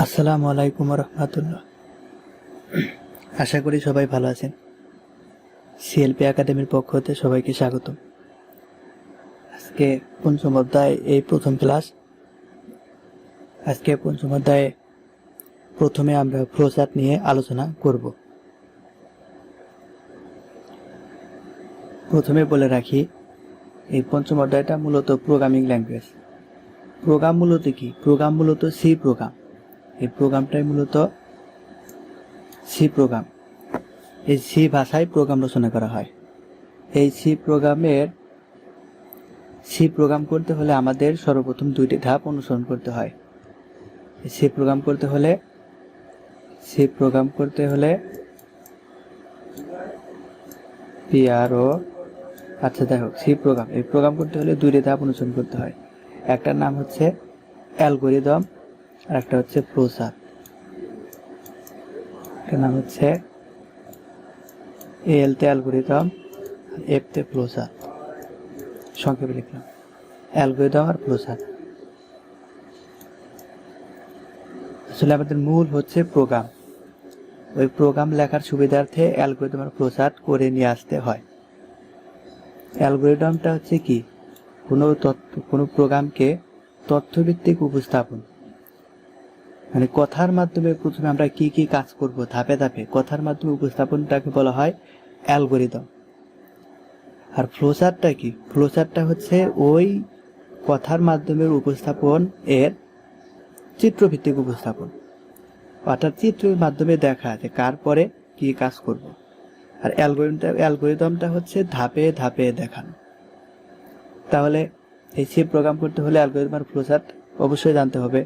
আসসালামু আলাইকুম রহমতুল্লাহ। আশা করি সবাই ভালো আছেন। সিএলপি একাডেমির পক্ষ হতে সবাইকে স্বাগত। আজকে পঞ্চম অধ্যায় এই প্রথম ক্লাস। আজকে পঞ্চম অধ্যায়ে প্রথমে আমরা ফ্লোচার্ট নিয়ে আলোচনা করব। প্রথমে বলে রাখি, এই পঞ্চম অধ্যায়টা মূলত প্রোগ্রামিং ল্যাঙ্গুয়েজ। প্রোগ্রাম মূলত কি? প্রোগ্রাম মূলত সি প্রোগ্রাম। এই প্রোগ্রামটাই মূলত সি প্রোগ্রাম। এই সি ভাষায় প্রোগ্রাম রচনা করা হয়। এই সি প্রোগ্রাম করতে হলে আমাদের সর্বপ্রথম দুইটি ধাপ অনুসরণ করতে হয়। সি প্রোগ্রাম করতে হলে এই প্রোগ্রাম করতে হলে দুইটি ধাপ অনুসরণ করতে হয়। একটার নাম হচ্ছে অ্যালগরিদম আর একটা হচ্ছে ফ্লোচার্ট। এটার নাম হচ্ছে এল তে অ্যালগরিদম, এফ তে ফ্লোচার্ট। সংক্ষেপে লিখলাম অ্যালগরিদম আর ফ্লোচার্ট। আসলে আমাদের মূল হচ্ছে প্রোগ্রাম। ওই প্রোগ্রাম লেখার সুবিধার্থে অ্যালগরিদম আর ফ্লোচার্ট করে নিয়ে আসতে হয়। অ্যালগরিদমটা হচ্ছে কি? কোনো প্রোগ্রামকে তথ্যভিত্তিক উপস্থাপন, মানে কথার মাধ্যমে প্রথমে আমরা কি কি কাজ করব ধাপে ধাপে কথার মাধ্যমে উপস্থাপনটাকে বলা হয় অ্যালগরিদম। আর ফ্লোচার্টটা কি? ফ্লোচার্টটা হচ্ছে ওই কথার মাধ্যমে উপস্থাপন এর চিত্রভিত্তিক উপস্থাপন, অর্থাৎ চিত্রের মাধ্যমে দেখা যে কার পরে কি কাজ করব। আর অ্যালগরিদমটা হচ্ছে ধাপে ধাপে দেখানো। তাহলে এই সি প্রোগ্রাম করতে হলে অ্যালগরিদম আর ফ্লোচার্ট অবশ্যই জানতে হবে।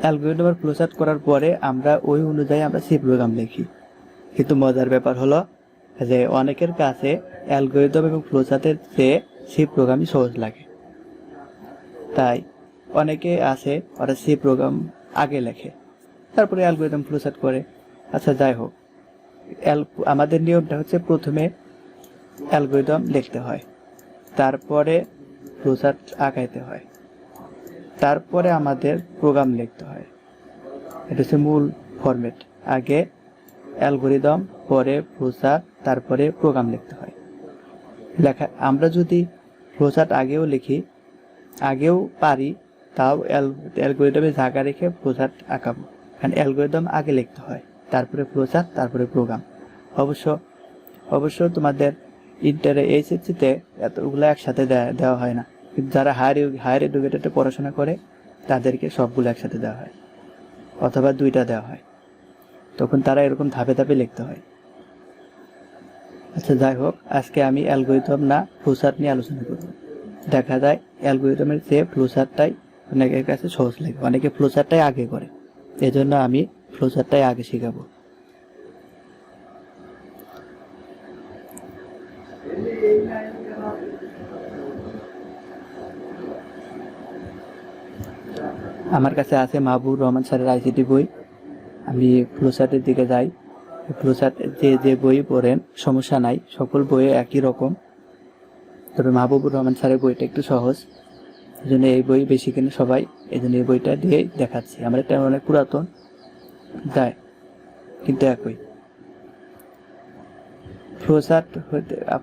অ্যালগরিদম আর ফ্লোচার্ট করার পরে আমরা ওই অনুযায়ী আমরা সি প্রোগ্রাম লিখি। কিন্তু মজার ব্যাপার হলো যে অনেকের কাছে অ্যালগরিদম এবং ফ্লোচার্টের চেয়ে সি প্রোগ্রামই সহজ লাগে। তাই অনেকে আছে ওরা সি প্রোগ্রাম আগে লেখে, তারপরে অ্যালগরিদম ফ্লোচার্ট করে। আচ্ছা, যাই হোক, আমাদের নিয়মটা হচ্ছে প্রথমে অ্যালগরিদম লিখতে হয়, তারপরে ফ্লোচার্ট আঁকাইতে হয়, তারপরে আমাদের প্রোগ্রাম লিখতে হয়। এটা হচ্ছে মূল ফরম্যাট। আগে অ্যালগরিদম, পরে ফ্লোচার্ট, তারপরে প্রোগ্রাম লিখতে হয়। আমরা যদি ফ্লোচার্ট আগেও পারি, তাও অ্যালগরিদমে জায়গা রেখে ফ্লোচার্ট আঁকাবো। কারণ অ্যালগরিদম আগে লিখতে হয়, তারপরে ফ্লোচার্ট, তারপরে প্রোগ্রাম। অবশ্য তোমাদের ইন্টারে এইচএসসিতে এতগুলো একসাথে দেওয়া হয় না, কিন্তু যারা হায়ার এডুকেটেডে পড়াশোনা করে তাদেরকে সবগুলো একসাথে দেওয়া হয়, অথবা দুইটা দেওয়া হয়। তখন তারা এরকম ধাপে ধাপে লিখতে হয়। আচ্ছা, যাই হোক, আজকে আমি অ্যালগরিদম না ফ্লোচার্ট নিয়ে আলোচনা করব। দেখা যায় অ্যালগরিদমের চেয়ে ফ্লোচার্টটাই অনেকের কাছে সহজ লাগে, অনেকে ফ্লোচার্টটাই আগে করে। এজন্য আমি ফ্লোচার্টটাই আগে শেখাবো। আমার কাছে আছে মাহবুব রহমান স্যারের আইসিটি বই। আমি ফ্লোচার্টের দিকে যাই। ফ্লোচার্ট যে বই পড়েন সমস্যা নাই, সকল বইয়ে একই রকম। তবে মাহবুবুর রহমান স্যারের বইটা একটু সহজ, এই জন্য এই বই বেশি কেনে সবাই, এই জন্য এই বইটা দিয়ে দেখাচ্ছি। আমার এটা অনেক পুরাতন যায়, কিন্তু একই।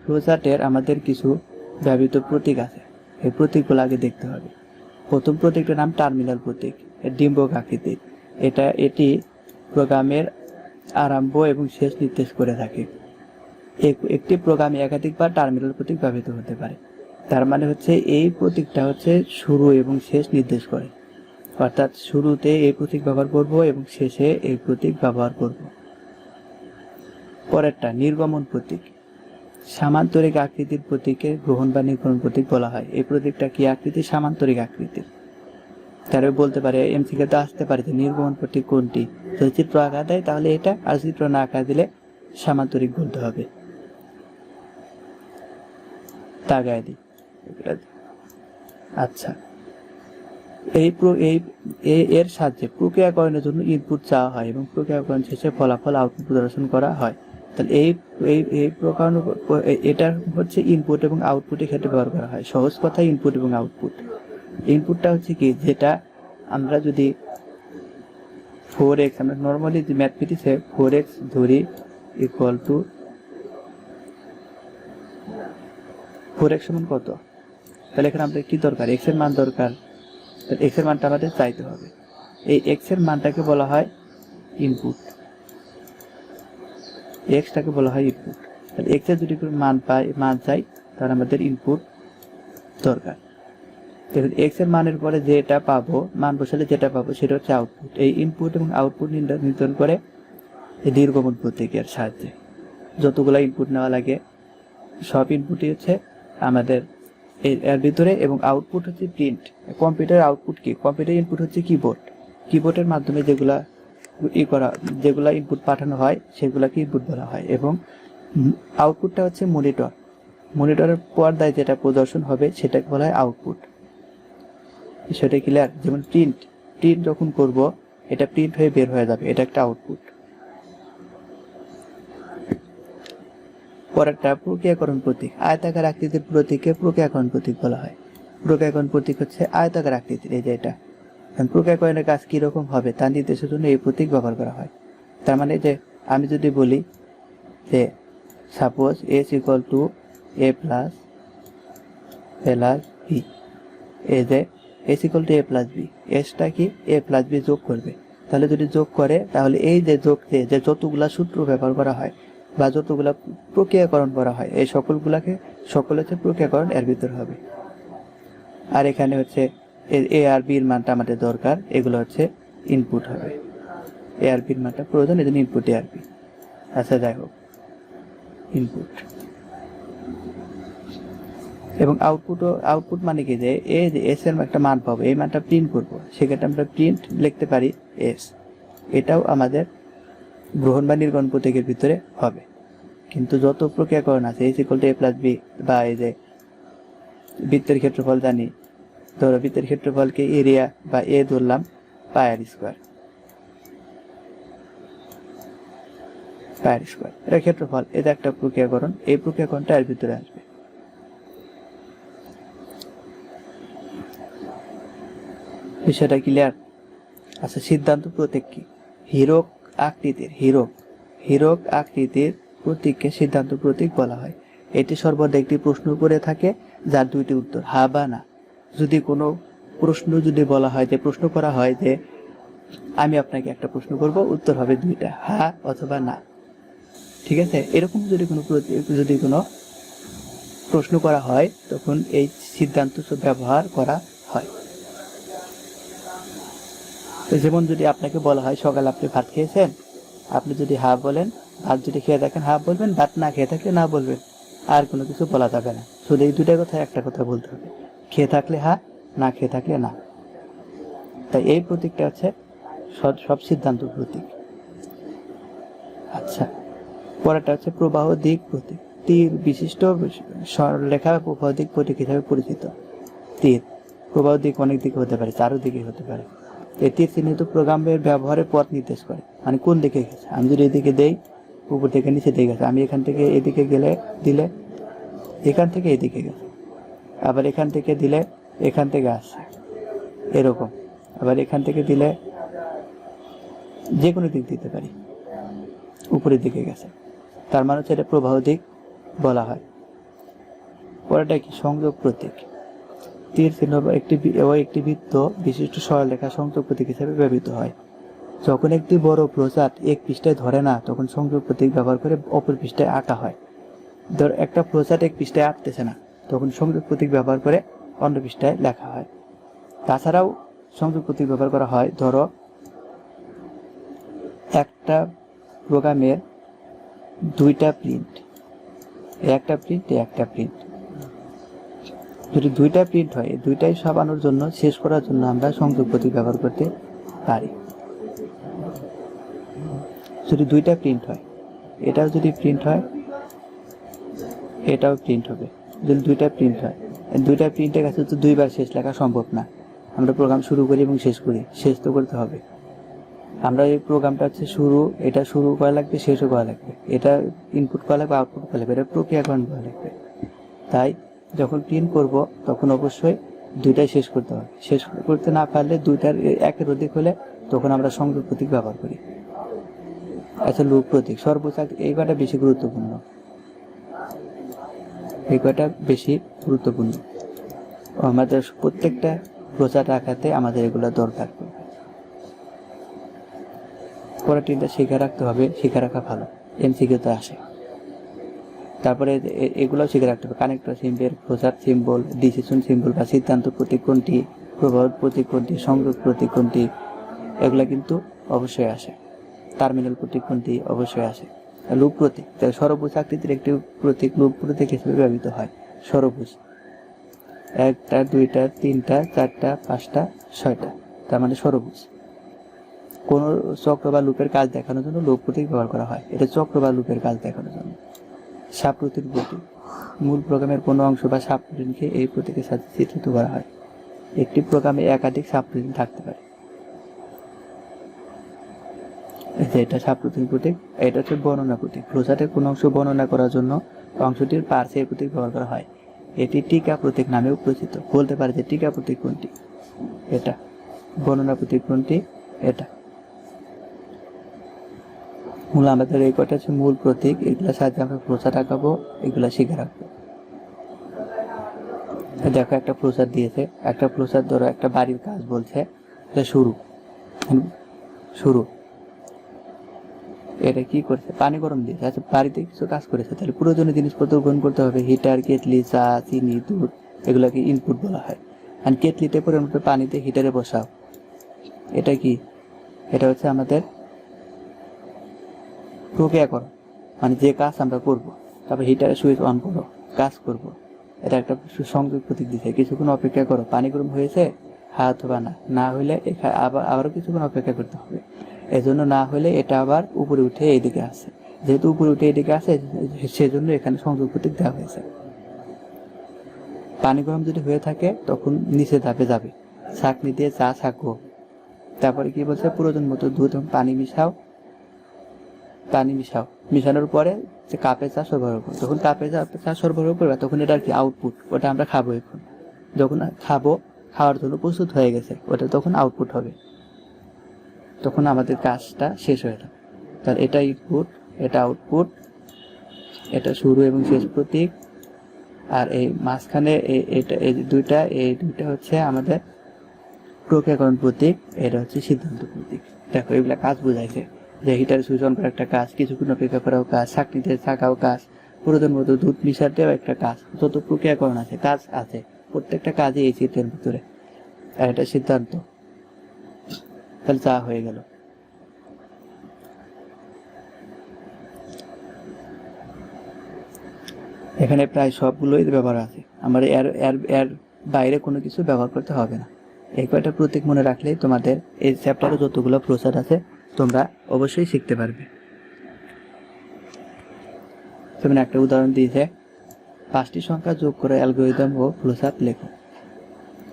ফ্লোচার্টের আমাদের কিছু ব্যবহৃত প্রতীক আছে, এই প্রতীকগুলো আগে দেখতে হবে। প্রথম প্রতীকটার নাম টার্মিনাল প্রতীক, ডিম্বক আকৃতির। এটি প্রোগ্রামের আরম্ভ এবং শেষ নির্দেশ করে থাকে। একটি প্রোগ্রামে একাধিকবার টার্মিনাল প্রতীক ব্যবহৃত হতে পারে। তার মানে হচ্ছে এই প্রতীকটা হচ্ছে শুরু এবং শেষ নির্দেশ করে, অর্থাৎ শুরুতে এই প্রতীক ব্যবহার করব এবং শেষে এই প্রতীক ব্যবহার করব। পরেরটা নির্গমন প্রতীক। সামান্তরিক আকৃতির প্রতীকে গ্রহণ বা নির্গমন প্রতীক বলা হয়। এই প্রতীকটা কি আকৃতি? সামান্তরিক আকৃতির। তারা বলতে পারে, এমসিকিউ তো আসতে পারে যে নির্গমন প্রতীক কোনটি। যদি চিত্র আঁকা দেয় তাহলে এটা, আর চিত্র না আঁকা দিলে সামান্তরিক বলতে হবে। তাগায় দিই। আচ্ছা, এর সাহায্যে প্রক্রিয়াকরণের জন্য ইনপুট চাওয়া হয় এবং প্রক্রিয়াকরণ শেষে ফলাফল আউটপুট প্রদর্শন করা হয়। তাহলে এই প্রকরণ এটা হচ্ছে ইনপুট এবং আউটপুটের ক্ষেত্রে ব্যবহার করা হয়। সহজ কথা, ইনপুট এবং আউটপুট। ইনপুটটা হচ্ছে কি, যেটা আমরা যদি 4x, আমরা নর্মালি যে ম্যাথমেটিক্সে 4x ধরি ইকুয়াল টু 4x সমান কত, তাহলে এখানে আমাদের কি দরকার, x এর মান দরকার। তাহলে x এর মানটা আমাদের চাইতে হবে। এই x এর মানটাকে বলা হয় ইনপুট, x টাকে বলা হয় ইনপুট। তাহলে x এর যদি কোনো মান চাই তাহলে আমাদের ইনপুট দরকার। দেখুন x এর মানের পরে যেটা পাবো, মান বসালে যেটা পাবো সেটা হচ্ছে আউটপুট। এই ইনপুট এবং আউটপুট নির্ধারণ করে এই নির্গমন প্রক্রিয়ার সাহায্যে। যতগুলো ইনপুট নেওয়া লাগে সব ইনপুটই হচ্ছে আমাদের এর ভিতরে, এবং আউটপুট হচ্ছে প্রিন্ট। কম্পিউটার আউটপুট কি, কম্পিউটার ইনপুট হচ্ছে কিবোর্ড, কিবোর্ডের মাধ্যমে যেগুলা ইনপুট পাঠানো হয় সেগুলাকে ইনপুট বলা হয়। এবং আউটপুটটা হচ্ছে মনিটর, মনিটরের পর্দায় যেটা প্রদর্শন হবে সেটাকে বলা হয় আউটপুট। সেটা ক্লিয়ার? যেমন প্রিন্ট যখন করব এটা প্রিন্ট হয়ে বের হয়ে যাবে, এটা একটা আউটপুট। পরেরটা প্রক্রিয়াকরণ প্রতীক। আয়তাকার আকৃতির প্রতীককে প্রক্রিয়াকরণ প্রতীক বলা হয়। প্রক্রিয়াকরণ প্রতীক হচ্ছে আয়তাকার আকৃতির, এই যে এটা। প্রক্রিয়াকরণের কাজ কিরকম হবে তার নির্দেশের জন্য এই প্রতীক ব্যবহার করা হয়। তার মানে যে আমি যদি বলি যে suppose s equal to a plus b, এই যে s equal to a plus b, এসটা কি a প্লাস বি যোগ করবে। তাহলে যদি যোগ করে তাহলে এই যে যোগ যে যতগুলা সূত্র ব্যবহার করা হয় বা যতগুলা প্রক্রিয়াকরণ করা হয় এই সকল হচ্ছে প্রক্রিয়াকরণ এর ভিতর হবে। আর এখানে হচ্ছে এ আর বির মানটা আমাদের দরকার, এগুলো হচ্ছে ইনপুট হবে। এ আর বির মানটা প্রয়োজন, এই জন্য ইনপুট এ আর বি। আচ্ছা যাই হোক, ইনপুট এবং আউটপুট মানে কি, যে এই যে এস এর একটা মান পাবো, এই মানটা প্রিন্ট করবো, সেক্ষেত্রে আমরা প্রিন্ট লিখতে পারি এস। এটাও আমাদের গ্রহণ বা নির্গমন প্রতীকের ভিতরে হবে। কিন্তু যত প্রক্রিয়াকরণ আছে S equal to A plus B, বা এই যে বৃত্তের ক্ষেত্রফল জানি, ধরো বৃত্তের ক্ষেত্রফলকে এরিয়া বা এ ধরলাম পাই আর স্কোয়ার, এটা ক্ষেত্রফল, এটা একটা প্রক্রিয়াকরণ। এই প্রক্রিয়াকরণটা এর ভিতরে আসবে। বিষয়টা ক্লিয়ার? আচ্ছা, সিদ্ধান্ত প্রতীক কি? হীরক আকৃতির প্রতীককে সিদ্ধান্ত প্রতীক বলা হয়। এটি সর্বদা একটি প্রশ্ন করে থাকে যার দুইটি উত্তর, হ্যাঁ বা না। যদি কোনো প্রশ্ন বলা হয়, যে প্রশ্ন করা হয় যে আমি আপনাকে একটা প্রশ্ন করব, উত্তর হবে দুইটা, হ্যাঁ অথবা না। ঠিক আছে? এরকম যদি কোনো প্রশ্ন করা হয় তখন এই সিদ্ধান্ত ব্যবহার করা হয়। যেমন যদি আপনাকে বলা হয় সকালে আপনি ভাত খেয়েছেন, আপনি যদি হ্যাঁ বলেন, ভাত যদি খেয়ে থাকেন হ্যাঁ বলবেন, ভাত না খেয়ে থাকলে না বলবেন, আর কোনো কিছু বলা যাবে না। শুধু এই দুটা কথা একটা কথা বলতে হবে, খেয়ে থাকলে হ্যাঁ, না খেয়ে থাকলে না। তাই এই প্রতীকটা হচ্ছে সব সিদ্ধান্ত প্রতীক। আচ্ছা, পরেরটা হচ্ছে প্রবাহ দিক প্রতীক। তীর বিশিষ্ট সরলরেখা প্রবাহ দিক প্রতীক হিসাবে পরিচিত। তীর প্রবাহ দিক অনেক দিকে হতে পারে, চারো দিকে হতে পারে। এই তীর চিহ্নিত প্রোগ্রামের ব্যবহারের পথ নির্দেশ করে, মানে কোন দিকে গেছে। আমি যদি এদিকে দেই, উপর থেকে নিচে দিকে গেছে, আমি এখান থেকে এদিকে দিলে এখান থেকে এদিকে গেছে, আবার এখান থেকে দিলে এখান থেকে আসছে, এরকম। আবার এখান থেকে দিলে যে কোনো দিক দিতে পারি, উপরের দিকে গেছে, তার মানে হচ্ছে এটা প্রবাহ দিক বলা হয়। পরেরটা কি? সংযোগ প্রতীক। তীর চিহ্ন একটি বৃত্ত বিশিষ্ট সরলরেখা সংযোগ প্রতীক হিসেবে ব্যবহৃত হয়। যখন একটি বড় ফ্লোচার্ট এক পৃষ্ঠায় ধরে না, তখন সংযোগ প্রতীক ব্যবহার করে অপর পৃষ্ঠায় আঁকা হয়। ধর একটা ফ্লোচার্ট এক পৃষ্ঠায় আঁকতেছে না, তখন সংযোগ প্রতীক ব্যবহার করে অন্য পৃষ্ঠায় লেখা হয়। তাছাড়াও সংযোগ প্রতীক ব্যবহার করা হয়, ধরো একটা প্রোগ্রামের দুইটা প্রিন্ট, একটা প্রিন্ট, যদি দুইটা প্রিন্ট হয়, দুইটাই ছাপানোর জন্য, শেষ করার জন্য আমরা সংযোগ প্রতীক ব্যবহার করতে পারি। যদি দুইটা প্রিন্ট হয়, এটাও যদি প্রিন্ট হয়, এটাও প্রিন্ট হবে। যদি দুইটা প্রিন্ট হয়, দুইটা প্রিন্টের কাছে তো দুইবার শেষ লেখা সম্ভব না। আমরা প্রোগ্রাম শুরু করি এবং শেষ করি, শেষ তো করতে হবে। আমরা এই প্রোগ্রামটা হচ্ছে এটা শুরু করা লাগবে, শেষও করা লাগবে, এটা ইনপুট করা লাগবে, আউটপুট করা লাগবে, এটা প্রক্রিয়াকরণ করা লাগবে। তাই যখন প্রিন্ট করব তখন অবশ্যই দুইটাই শেষ করতে হবে। শেষ করতে না পারলে, দুইটার একের অধিক হলে তখন আমরা সংযোগ প্রতীক ব্যবহার করি। আচ্ছা, লুপ প্রতীক, সর্বোচ্চ এই কয়টা বেশি গুরুত্বপূর্ণ, এই কয়টা বেশি গুরুত্বপূর্ণ। আমাদের প্রত্যেকটা প্রচার রাখাতে আমাদের এগুলো দরকার। পরে তিনটা শিখে রাখতে হবে, শিখে রাখা ভালো, এমসিকিউতে আসে। তারপরে এগুলো শিখে রাখতে হবে, কানেক্টর সিম্বল, প্রচার সিম্বল, ডিসিশন সিম্বল বা সিদ্ধান্ত প্রতীক কোনটি, প্রভাব প্রতীক কোনটি, সংযোগ প্রতীক কোনটি, এগুলা কিন্তু অবশ্যই আসে। টার্মিনাল প্রতীক কোনটি অবশ্যই আসে। লুপ প্রতীক, সরবুজ আকৃতির একটি প্রতীক লুপ প্রতীক হিসেবে ব্যবহৃত হয়। সরবুজ 1টা 2টা 3টা 4টা 5টা 6টা, তার মানে সরবুজ। কোন চক্র বা লুপের কাজ দেখানোর জন্য লুপ প্রতীক ব্যবহার করা হয়, এটা চক্র বা লুপের কাজ দেখানোর জন্য। সাবরুটিন প্রতীক, মূল প্রোগ্রামের কোনো অংশ বা সাবরুটিনকে এই প্রতীকের সাথে চিত্রিত করা হয়। একটি প্রোগ্রামে একাধিক সাবরুটিন থাকতে পারে। এটা সাবরুটিন প্রতীক। এটা হচ্ছে বর্ণনা প্রতীক, ফ্লোচার্টের কোনো অংশ বর্ণনা করার জন্য অংশটির পার্শ্বে এই প্রতীক ব্যবহার করা হয়। এটি টিকা প্রতীক নামেও পরিচিত। বলতে পারে যে টিকা প্রতীক কোনটি, এটা। বর্ণনা প্রতীক কোনটি, এটা। মূল আমাদের এই কয়টা হচ্ছে মূল প্রতীক, এগুলোর সাহায্যে আমরা ফ্লোচার্ট আঁকাবো, এগুলো শিখে রাখবো। দেখো একটা ফ্লোচার্ট দিয়েছে, একটা ফ্লোচার্ট ধরো একটা বাড়ির কাজ বলছে, এটা শুরু। এটা কি করছে, পানি গরম দিয়েছে। আচ্ছা, বাড়িতে কিছু কাজ করেছে, তাহলে প্রয়োজনীয় জিনিসপত্র গ্রহণ করতে হবে। হিটার, কেটলি, চা, চিনি, দুধ, এগুলোকে ইনপুট বলা হয়। আর কেটলিতে পরিমাণ পানিতে হিটারে বসাও, এটা কি, এটা হচ্ছে আমাদের প্রক্রিয়াকরণ, মানে যে কাজ আমরা করব। তারপর হিটারে সুইচ অন করো, কাজ করব, এটা একটা সংযোগ প্রতীক দিচ্ছে। কিছুক্ষণ অপেক্ষা করো, পানি গরম হয়েছে, হ্যাঁ অথবা না, না হলে আবারও কিছুক্ষণ অপেক্ষা করতে হবে। এজন্য না হলে এটা আবার উপরে উঠে এইদিকে আসে, যেহেতু উপরে উঠে এইদিকে আসে সেজন্য এখানে সংযোগ প্রতীক দেওয়া হয়েছে। পানি গরম যদি হয়ে থাকে তখন নিচে ধাপে যাবে, ছাঁকনি দিয়ে চা ছাঁকো। তারপরে কি বলছে, প্রয়োজন মতো দুধ এবং পানি মিশাও, মিশানোর পরে যে কাপে চা সরবরাহ করো। যখন কাপে চা সরবরাহ করবে তখন এটা আর কি আউটপুট, ওটা আমরা খাবো। এখন যখন খাওয়ার জন্য প্রস্তুত হয়ে গেছে, ওটা তখন আউটপুট হবে, তখন আমাদের কাজটা শেষ হয়ে যাবে। তাহলে এটা ইনপুট, এটা আউটপুট, এটা শুরু এবং শেষ প্রতীক। আর এই মাঝখানে এই দুইটা হচ্ছে আমাদের প্রক্রিয়াকরণ প্রতীক, এটা হচ্ছে সিদ্ধান্ত প্রতীক। দেখো এগুলা কাজ বোঝাইছে, যে হিটার সুইচ অন করা একটা কাজ, কিছুক্ষণ অপেক্ষা করাও কাজ, ছাঁকনিতে ছাঁকাও কাজ, প্রয়োজন মতো দুধ মিশাতেও একটা কাজ। যত প্রক্রিয়াকরণ আছে, কাজ আছে, প্রত্যেকটা কাজই এই চিত্রের ভিতরে। আর এটা সিদ্ধান্ত। তাহলে চা হয়ে গেল। এখানে প্রায় সবগুলোই ব্যবহার আছে, আমার এর বাইরে কোনো কিছু ব্যবহার করতে হবে না। এই কয়টা প্রতীক মনে রাখলেই তোমাদের এই চ্যাপ্টারে যতগুলো ফ্লোচার্ট আছে তোমরা অবশ্যই শিখতে পারবে। যেমন একটা উদাহরণ দিয়েছে, 5টি সংখ্যা যোগ করে অ্যালগরিদম ও ফ্লোচার্ট লেখো।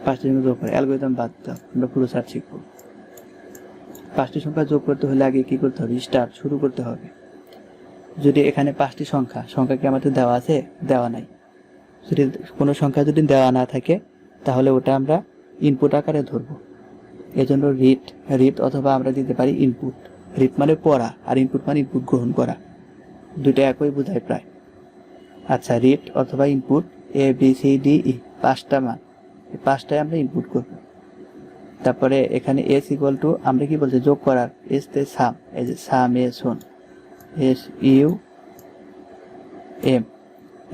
5টি সংখ্যা যোগ করে, অ্যালগরিদম বাদ দাও, আমরা ফ্লোচার্ট শিখবো। 5টি সংখ্যা যোগ করতে হলে আগে কি করতে হবে, স্টার্ট, শুরু করতে হবে। যদি এখানে 5টি সংখ্যা কি আমাদের দেওয়া আছে, দেওয়া নাই। যদি কোনো সংখ্যা যদি দেওয়া না থাকে তাহলে ওটা আমরা ইনপুট আকারে ধরবো। এজন্য রিড অথবা আমরা দিতে পারি ইনপুট। রিড মানে পড়া, আর ইনপুট মানে ইনপুট গ্রহণ করা, দুইটা একই বোঝায় প্রায়। আচ্ছা, রিড অথবা ইনপুট ABCDE 5টা মান, এই 5টাই আমরা ইনপুট করব। তারপরে এখানে S ইকুয়াল টু, আমরা কি বলছি, যোগ করার, S তে সাম, এই যে সাম SUM,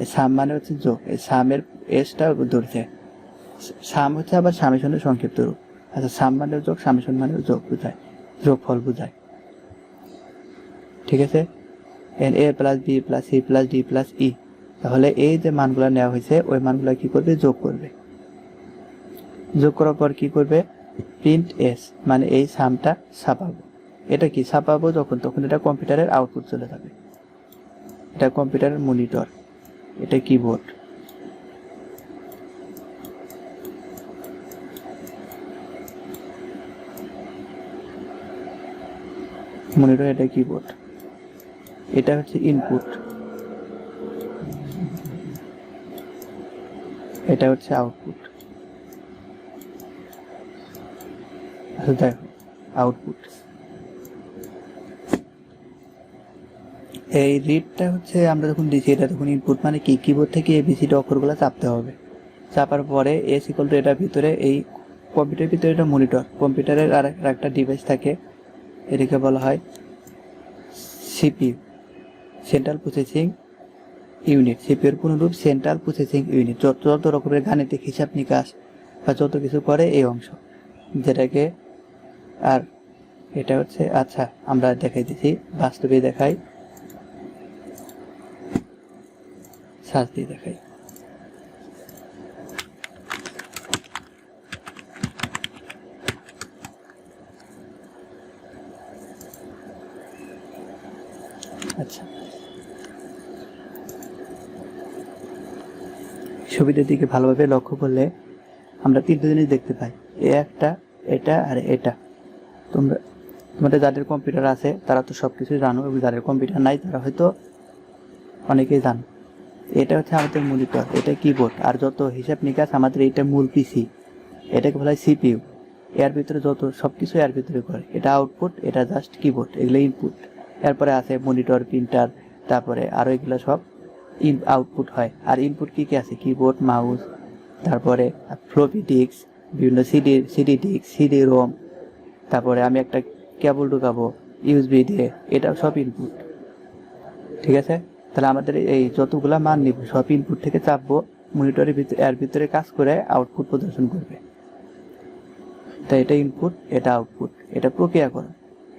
এই সাম মানে হচ্ছে যোগ, এই সামের এসটা ধরছে। সাম হচ্ছে আবার সামেশনের সংক্ষিপ্ত রূপ। আচ্ছা, সাম মানে যোগ, সামেশন মানে যোগ বোঝায়, যোগফল বোঝায়। ঠিক আছে, A plus B plus C plus D plus E। তাহলে এই যে মানগুলো নেওয়া হয়েছে ওই মানগুলো কি করবে, যোগ করবে। যোগ করার পর কি করবে, প্রিন্ট S, মানে এই সামটা ছাপাবো। এটা কি ছাপাবো তখন এটা কম্পিউটারের আউটপুট চলে যাবে। এটা কম্পিউটারের মনিটর, এটা কিবোর্ড। মনিটর, এটা কিবোর্ড, এটা হচ্ছে ইনপুট, এটা হচ্ছে আউটপুট। আচ্ছা দেখো, আউটপুট। এই রিডটা হচ্ছে আমরা যখন দিচ্ছি এটা তখন ইনপুট মানে কি, কিবোর্ড থেকে এবিসিডি অক্ষরগুলো চাপতে হবে। চাপার পরে এস ইকুয়াল টু এটার ভিতরে, এই কম্পিউটারের ভিতরে এটা মনিটর, কম্পিউটারের আর একটা ডিভাইস থাকে, এটাকে বলা হয় সিপিইউ, সেন্ট্রাল প্রসেসিং ইউনিট। সিপিইউর পুনরূপ সেন্ট্রাল প্রসেসিং ইউনিট। যত রকমের গাণিতিক হিসাব নিকাশ বা যত কিছু করে এই অংশ, যেটাকে আর এটা হচ্ছে, আচ্ছা আমরা দেখাই দিচ্ছি, বাস্তবে দেখাই, সার্চ দিয়ে দেখাই। আচ্ছা, ছবিটার দিকে ভালোভাবে লক্ষ্য করলে আমরা তিনটে জিনিস দেখতে পাই, একটা, এটা আর এটা। তোমাদের যাদের কম্পিউটার আছে তারা তো সব কিছু জানো, এবং যাদের কম্পিউটার নাই তারা হয়তো অনেকেই জানো। এটা হচ্ছে আমাদের মনিটর, এটা কিবোর্ড, আর যত হিসাব নিকাশ আমাদের এটা মূল পিসি, এটাকে বলা হয় সিপিইউ। এর ভিতরে যত সব কিছু এর ভিতরে করে, এটা আউটপুট, এটা জাস্ট কিবোর্ড, এগুলো ইনপুট। এরপরে আছে মনিটর, প্রিন্টার, তারপরে আরও এগুলো সব আউটপুট হয়। আর ইনপুট কী কী আছে, কিবোর্ড, মাউস, তারপরে ফ্লপি ডিস্ক, বিভিন্ন সিডি ডিস্ক, সিডি রোম, তারপরে আমি একটা কেবল ঢুকাবো ইউএসবি দিয়ে, এটা সব ইনপুট। ঠিক আছে, তাহলে আমাদের এই যতগুলা মান নিব সব ইনপুট থেকে চাপবো, মনিটরের ভিতরে এর ভিতরে কাজ করে আউটপুট প্রদর্শন করবে। তাই এটা ইনপুট, এটা আউটপুট, এটা প্রক্রিয়াকরণ,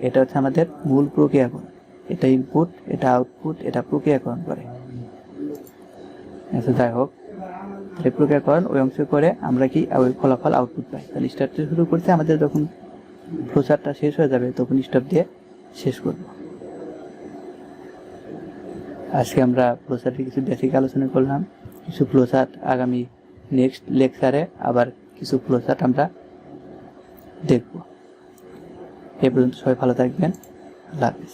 এটা হচ্ছে আমাদের মূল প্রক্রিয়াকরণ। এটা ইনপুট, এটা আউটপুট, এটা প্রক্রিয়াকরণ করে। আচ্ছা যাই হোক, এই প্রক্রিয়াকরণ ওই অংশ করে আমরা কি ওই ফলাফল আউটপুট পাই। তাহলে স্টার্ট শুরু করতে আমাদের যখন ফ্লোচার্টটা শেষ হয়ে যাবে তখন স্টপ দিয়ে শেষ করব। আজকে আমরা ফ্লোচার্টে কিছু বেসিক আলোচনা করলাম, কিছু ফ্লোচার্ট আগামী নেক্সট লেকচারে আবার কিছু ফ্লোচার্ট আমরা দেখব। এ পর্যন্ত সবাই ভালো থাকবেন, আল্লাহ হাফেজ।